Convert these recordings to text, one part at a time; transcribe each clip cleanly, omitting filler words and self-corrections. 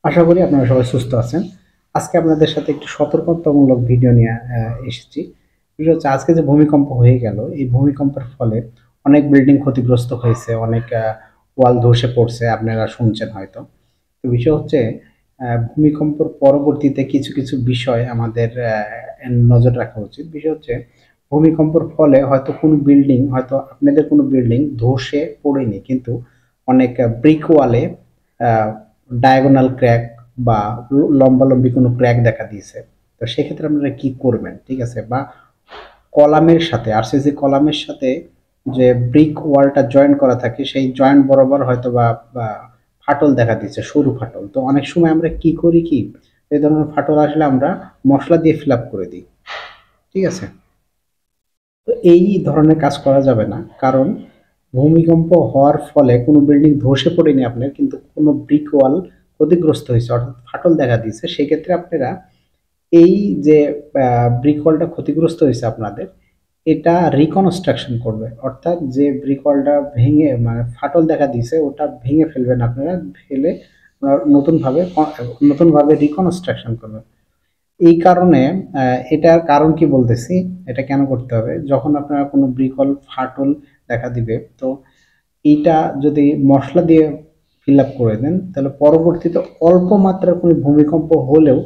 আশা করি আপনারা সবাই সুস্থ আছেন। আজকে আপনাদের সাথে একটু সতর্কতামূলক ভিডিও নিয়ে এসেছি। বিষয় হচ্ছে আজকে যে ভূমিকম্প হয়ে গেল, এই ভূমিকম্পের ফলে অনেক বিল্ডিং ক্ষতিগ্রস্ত হয়েছে, অনেক ওয়াল ধসে পড়ছে, আপনারা শুনছেন হয়তো। তো বিষয় হচ্ছে ভূমিকম্পের পরবর্তীতে কিছু বিষয় আমাদের নজর রাখা উচিত। বিষয় হচ্ছে ভূমিকম্পের ফলে হয়তো কোনো বিল্ডিং, হয়তো আপনাদের কোনো বিল্ডিং ধসে পড়েনি, কিন্তু অনেক ব্রিক ওয়ালে ডায়াগোনাল ক্র্যাক বা লম্বালম্বি কোনো ক্র্যাক দেখা দিয়েছে। তো সেক্ষেত্রে আপনারা কি করবেন, ঠিক আছে? বা কলামের সাথে, আরসিসি কলামের সাথে যে ব্রিক ওয়ালটা জয়েন করা থাকে, সেই জয়েন্ট বরাবর হয়তো বা ফাটল দেখা দিচ্ছে, সরু ফাটল। তো অনেক সময় আমরা কি করি, কি এই ধরনের ফাটল আসলে আমরা মশলা দিয়ে ফিল আপ করে দিই, ঠিক আছে? তো এই ধরনের কাজ করা যাবে না, কারণ ভূমিকম্প হওয়ার ফলে কোনো বিল্ডিং ধসে পড়েনি আপনার, কিন্তু কোনো ব্রিক ওয়াল ক্ষতিগ্রস্ত হয়েছে, অর্থাৎ ফাটল দেখা দিয়েছে। সেক্ষেত্রে আপনারা এই যে ব্রিক ওয়ালটা ক্ষতিগ্রস্ত হয়েছে আপনাদের, এটা রিকনস্ট্রাকশন করবে, অর্থাৎ যে ব্রিক ওয়ালটা ভেঙে মানে ফাটল দেখা দিয়েছে ওটা ভেঙে ফেলবেন আপনারা, ফেলে নতুনভাবে রিকনস্ট্রাকশন করবেন। এই কারণে এটার কারণ কি বলতেছি, এটা কেন করতে হবে, যখন আপনারা কোনো ব্রিকল ফাটল দেখা দিবে, তো এইটা যদি মশলা দিয়ে ফিল আপ করে দেন, তাহলে পরবর্তীতে অল্প মাত্রার কোনো ভূমিকম্প হলেও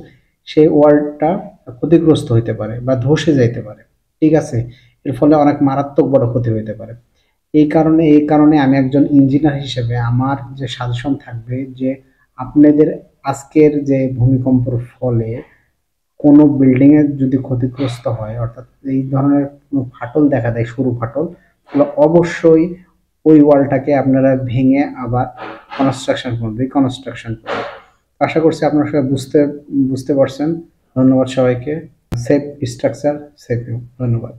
সেই ওয়ালটা ক্ষতিগ্রস্ত হইতে পারে বা ধসে যাইতে পারে, ঠিক আছে? এর ফলে অনেক মারাত্মক বড় ক্ষতি হইতে পারে। এই কারণে আমি একজন ইঞ্জিনিয়ার হিসেবে আমার যে সাজেশন থাকবে, যে আপনাদের আজকের যে ভূমিকম্পের ফলে কোনো বিল্ডিং এর যদি ক্ষতিগ্রস্ত হয়, অর্থাৎ এই ধরনের কোনো ফাটল দেখা দেয়, সরু ফাটল, তাহলে অবশ্যই ওই ওয়ালটাকে আপনারা ভেঙে আবার রিকনস্ট্রাকশন করুন। আশা করছি আপনারা সবাই বুঝতে বুঝতে পারছেন। ধন্যবাদ সবাইকে। Safe structure, safe you. ধন্যবাদ।